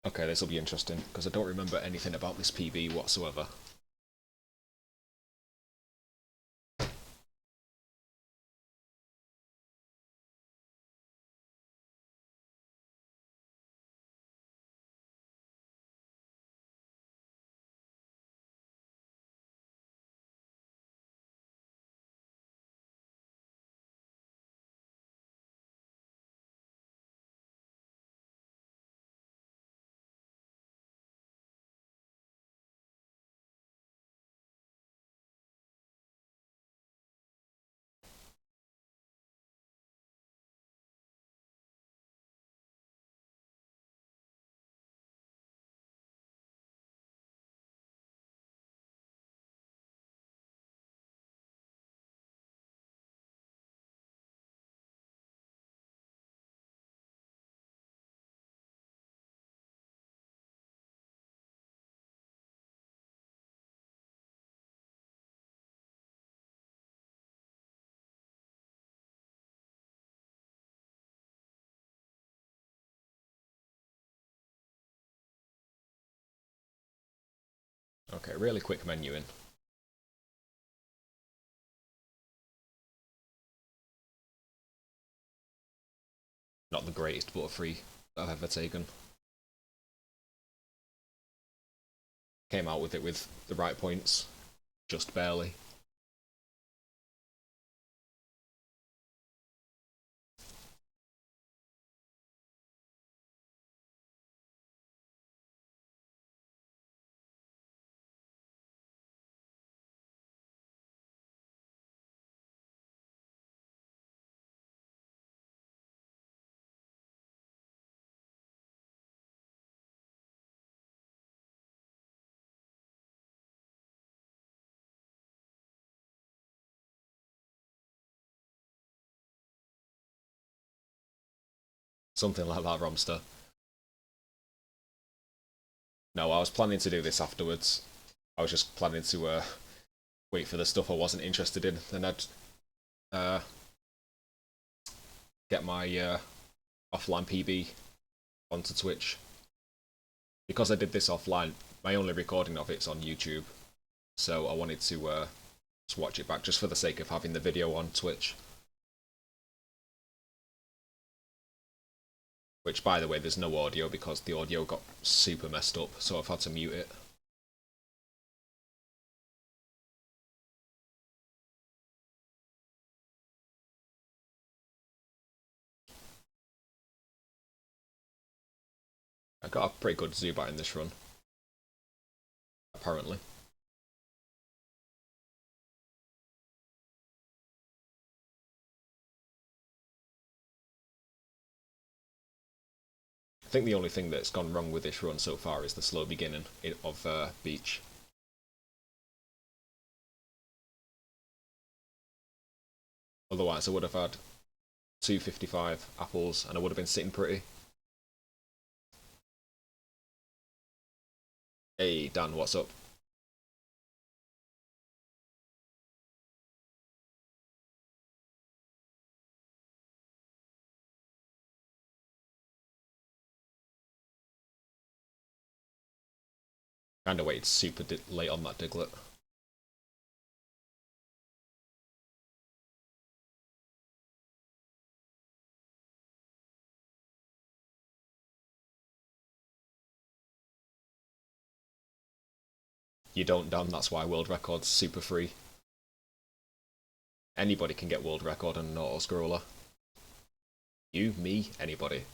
Okay, this will be interesting, because I don't remember anything about this PB whatsoever. Okay, really quick menuing. Not the greatest Butterfree I've ever taken. Came out with it with the right points, just barely. Something like that, Romster. No, I was planning to do this afterwards. I was just planning to wait for the stuff I wasn't interested in, then I'd uh, get my offline PB onto Twitch. Because I did this offline, my only recording of it's on YouTube, so I wanted to just watch it back just for the sake of having the video on Twitch. Which, by the way, there's no audio because the audio got super messed up, so I've had to mute it. I got a pretty good Zubat in this run, apparently. I think the only thing that's gone wrong with this run so far is the slow beginning of Beach. Otherwise, I would have had 255 apples and I would have been sitting pretty. Hey, Dan, what's up? Kinda waited super late on that Diglett. You don't, Dan, that's why world record's super free. Anybody can get world record on an auto-scroller. You, me, anybody.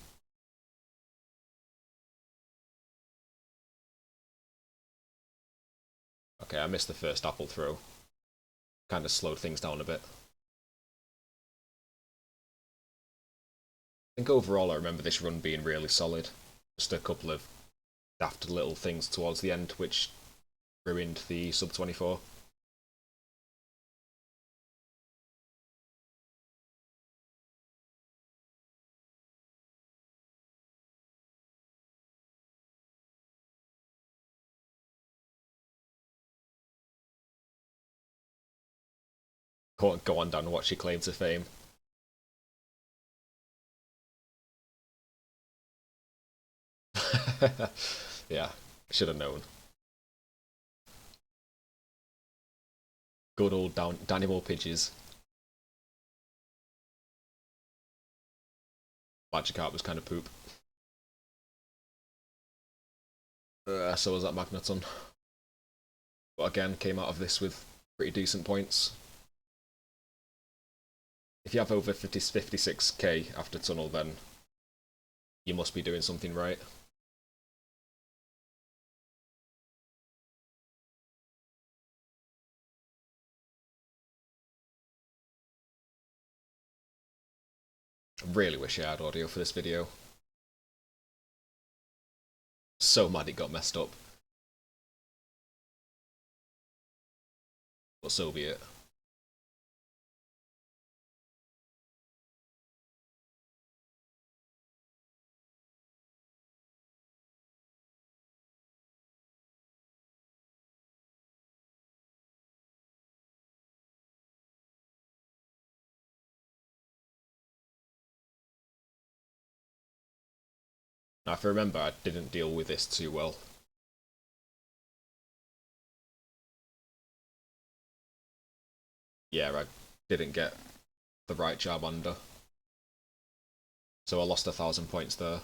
Okay, I missed the first apple throw. Kinda slowed things down a bit. I think overall I remember this run being really solid. Just a couple of daft little things towards the end which ruined the sub 24. Go on, Dan, what's your claim to fame? Yeah, should have known. Good old Danimal Pidgeys. Magikarp was kind of poop. So was that Magneton. But again, came out of this with pretty decent points. If you have over 56k after Tunnel, then you must be doing something right. I really wish I had audio for this video. So mad it got messed up. But so be it. Now, if I remember, I didn't deal with this too well. Yeah, I didn't get the right Charmander. So I lost 1,000 points there.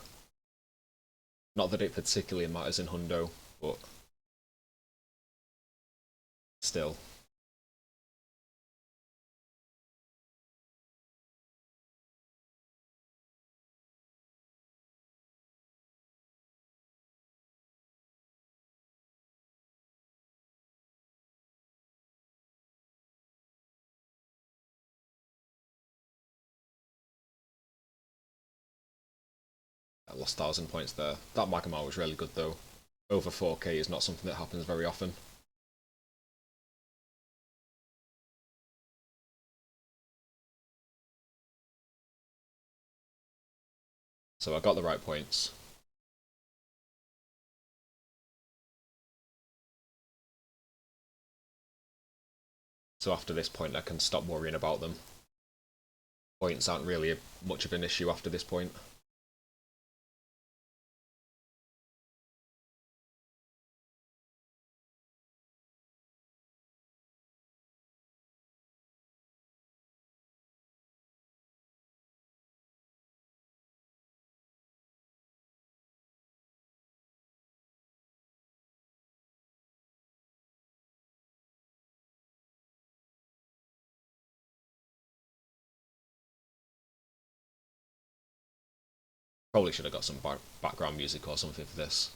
Not that it particularly matters in Hundo, but still. I lost 1,000 points there. That Magmar was really good though. Over 4k is not something that happens very often. So I got the right points. So after this point I can stop worrying about them. Points aren't really much of an issue after this point. Probably should have got some background music or something for this.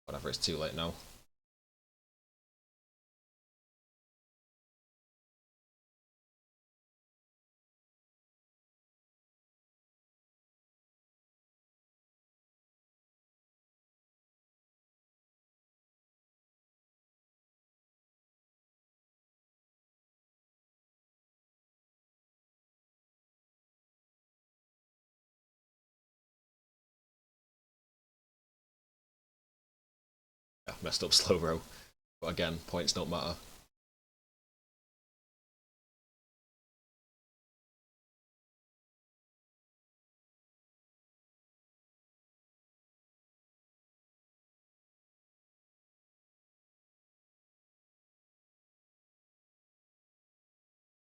Whatever, it's too late now. Yeah, messed up Slowbro. But again, points don't matter.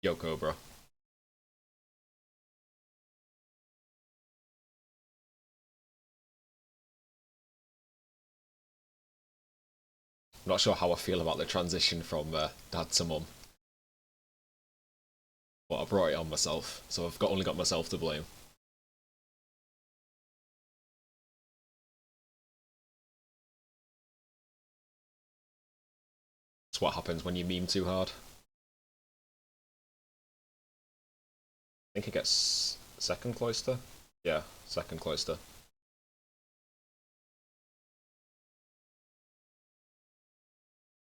Yo, Cobra. I'm not sure how I feel about the transition from dad to mum. But I brought it on myself, so I've only got myself to blame. It's what happens when you meme too hard. I think it gets second cloister? Yeah, second cloister.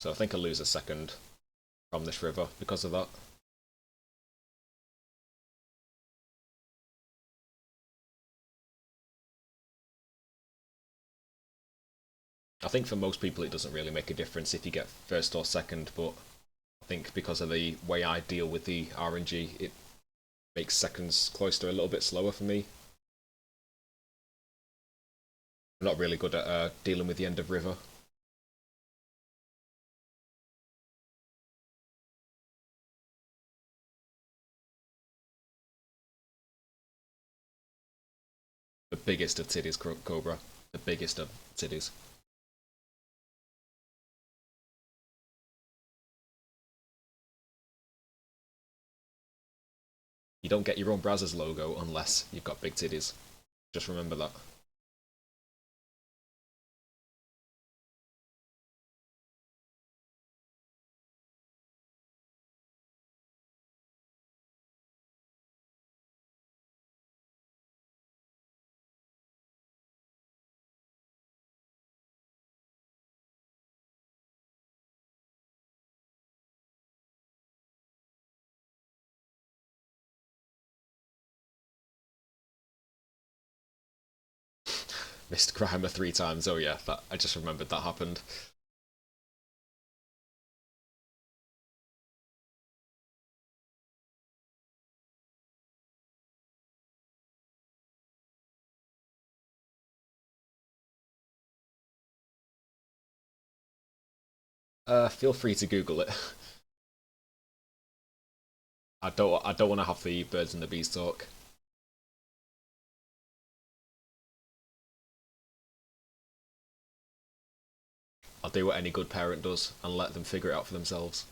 So I think I lose a second from this river because of that. I think for most people it doesn't really make a difference if you get first or second, but I think because of the way I deal with the RNG, it makes seconds cloister a little bit slower for me. I'm not really good at dealing with the end of river. The biggest of titties, Cobra. The biggest of titties. You don't get your own Brazzers logo unless you've got big titties. Just remember that. Missed Grimer 3 times. Oh yeah, that I just remembered that happened. Feel free to Google it. I don't want to have the birds and the bees talk. I'll do what any good parent does and let them figure it out for themselves.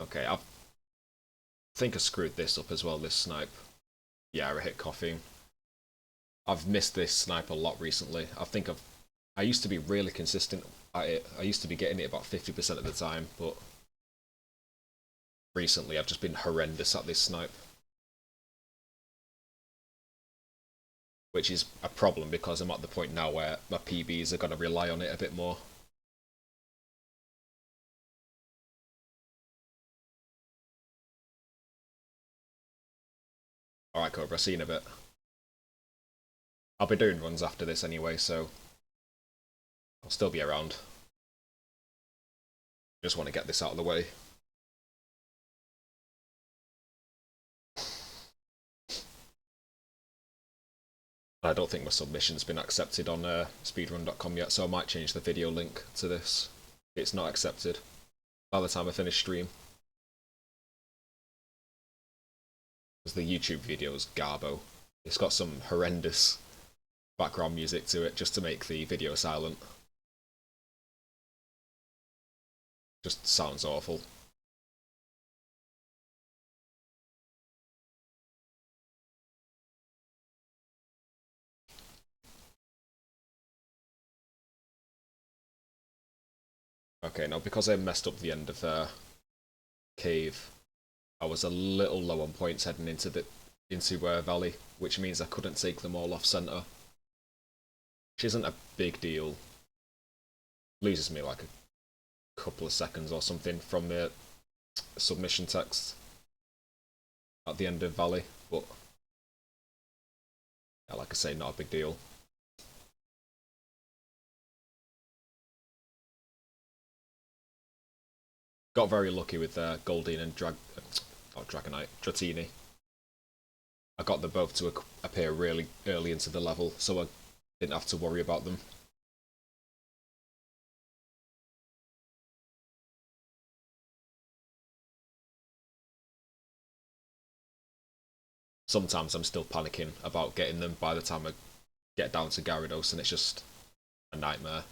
Okay, I think I screwed this up as well, this snipe. Yeah, I hit coffee. I've missed this snipe a lot recently. I used to be really consistent at it. I used to be getting it about 50% of the time, but recently I've just been horrendous at this snipe. Which is a problem because I'm at the point now where my PBs are going to rely on it a bit more. Alright, Cobra, see you in a bit. I'll be doing runs after this anyway, so I'll still be around. Just want to get this out of the way. I don't think my submission's been accepted on speedrun.com yet, so I might change the video link to this. It's not accepted by the time I finish stream. Because the YouTube video is garbo. It's got some horrendous background music to it just to make the video silent. Just sounds awful. Okay, now because I messed up the end of cave, I was a little low on points heading into Valley, which means I couldn't take them all off center, which isn't a big deal. Loses me like a couple of seconds or something from the submission text at the end of Valley, but yeah, like I say, not a big deal. Got very lucky with Goldeen and Dragonite, Dratini. I got them both to appear really early into the level, so I didn't have to worry about them. Sometimes I'm still panicking about getting them by the time I get down to Gyarados, and it's just a nightmare.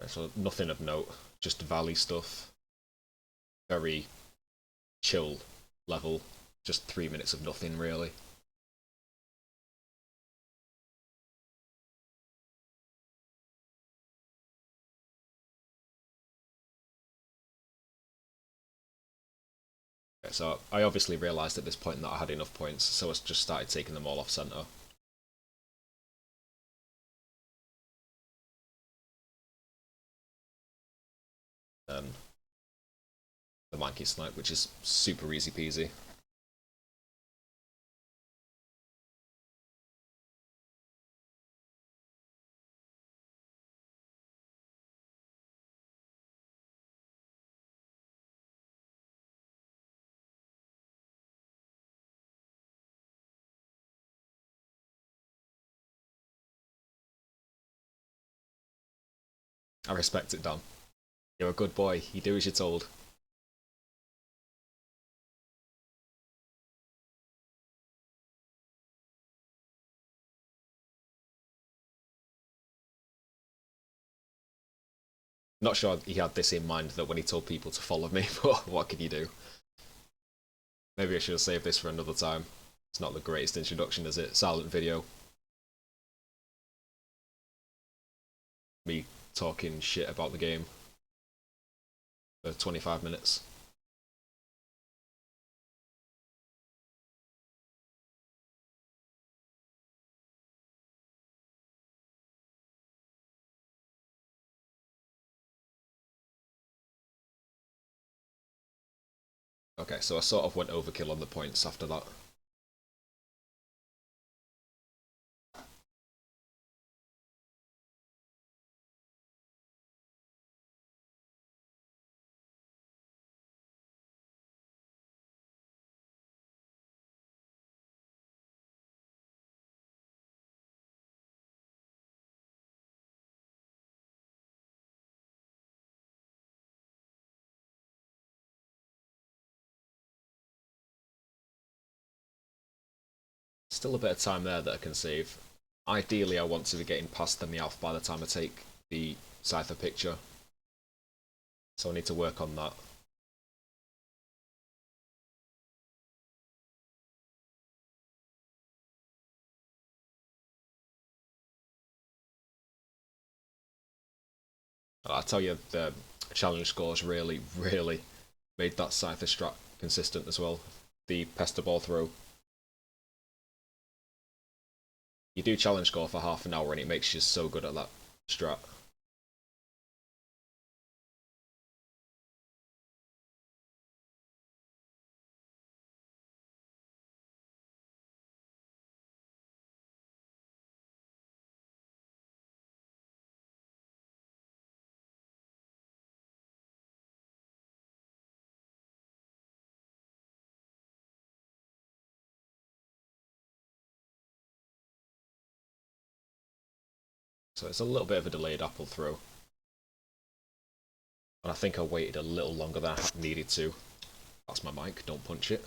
So nothing of note, just Valley stuff. Very chill level, just 3 minutes of nothing really. Okay, so I obviously realised at this point that I had enough points, so I just started taking them all off centre. Then the Monkey Snipe, which is super easy peasy. I respect it, Dan. You're a good boy. You do as you're told. Not sure he had this in mind that when he told people to follow me, but what can you do? Maybe I should have saved this for another time. It's not the greatest introduction, is it? Silent video. Me talking shit about the game for 25 minutes. Okay, so I sort of went overkill on the points after that. Still a bit of time there that I can save. Ideally, I want to be getting past the Meowth by the time I take the Scyther picture. So I need to work on that. I tell you, the challenge scores really, really made that Scyther strat consistent as well. The Pester Ball throw. You do challenge score for half an hour and it makes you so good at that strat. So it's a little bit of a delayed apple throw. And I think I waited a little longer than I needed to. That's my mic, don't punch it.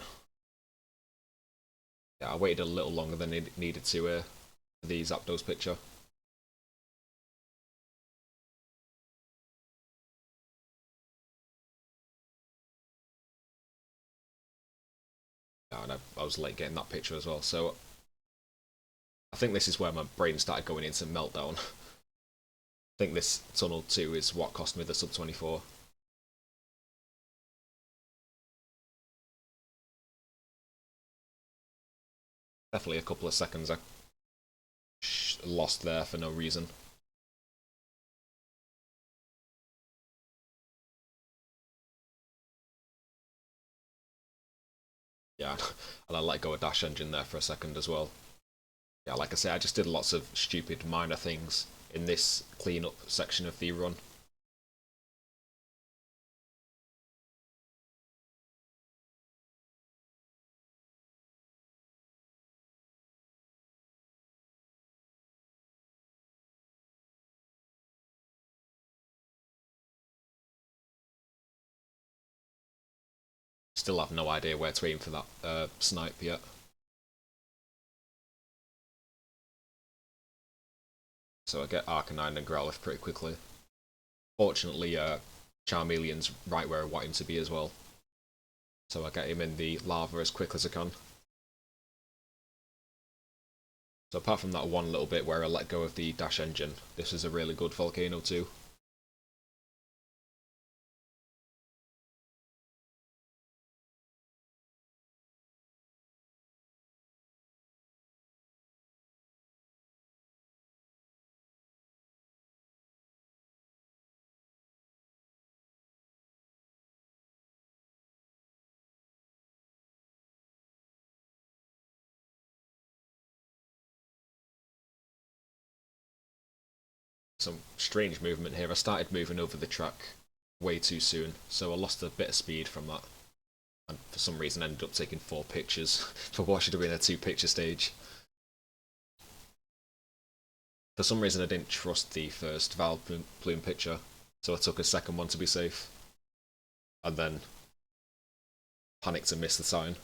Yeah, I waited a little longer than I needed to for the Zapdos picture. Yeah, and I was late getting that picture as well, so I think this is where my brain started going into meltdown. I think this Tunnel 2 is what cost me the sub 24. Definitely a couple of seconds I lost there for no reason. Yeah, and I let go of Dash Engine there for a second as well. Yeah, like I say, I just did lots of stupid minor things in this cleanup section of the run. Still have no idea where to aim for that snipe yet. So I get Arcanine and Growlithe pretty quickly. Fortunately, Charmeleon's right where I want him to be as well. So I get him in the lava as quick as I can. So apart from that one little bit where I let go of the Dash Engine, this is a really good Volcano too. some strange movement here. I started moving over the track way too soon, so I lost a bit of speed from that. And for some reason ended up taking 4 pictures for what should have been a 2-picture stage. For some reason I didn't trust the first Val Plume picture, so I took a second one to be safe. And then panicked and missed the sign.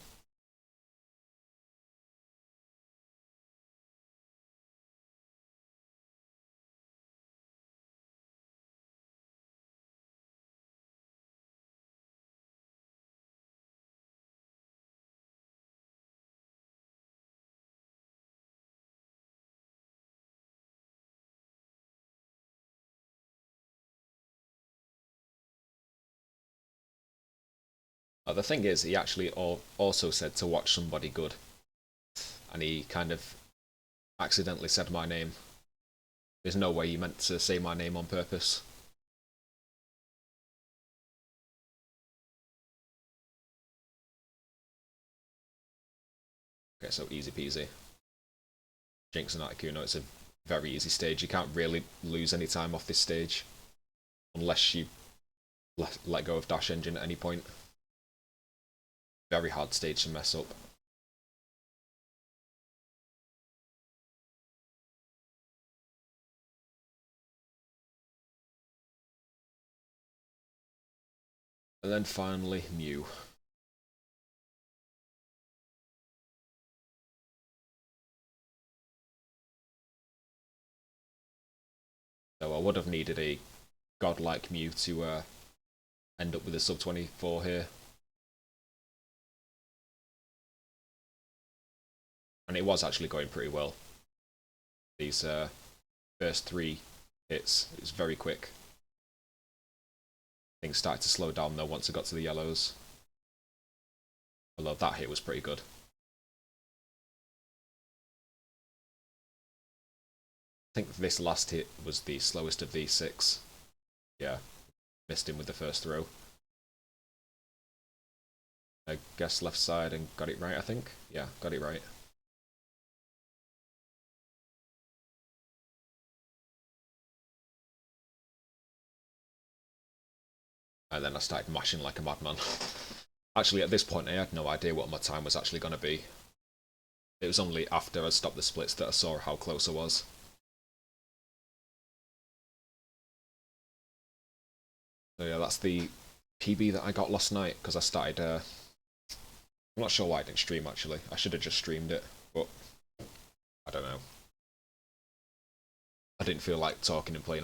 The thing is, he actually also said to watch somebody good, and he kind of accidentally said my name. There's no way he meant to say my name on purpose. Okay, so easy peasy. Jinx and Articuno, it's a very easy stage. You can't really lose any time off this stage, unless you let go of Dash Engine at any point. Very hard stage to mess up. And then finally, Mew. So I would have needed a godlike Mew to end up with a sub 24 here. And it was actually going pretty well. These first 3 hits, it was very quick. Things started to slow down though once I got to the yellows. Although that hit was pretty good. I think this last hit was the slowest of these 6. Yeah, missed him with the first throw. I guess left side and got it right, I think. Yeah, got it right. And then I started mashing like a madman. Actually, at this point, I had no idea what my time was actually going to be. It was only after I stopped the splits that I saw how close I was. So yeah, that's the PB that I got last night, because I started... I'm not sure why I didn't stream, actually. I should have just streamed it, but... I don't know. I didn't feel like talking and playing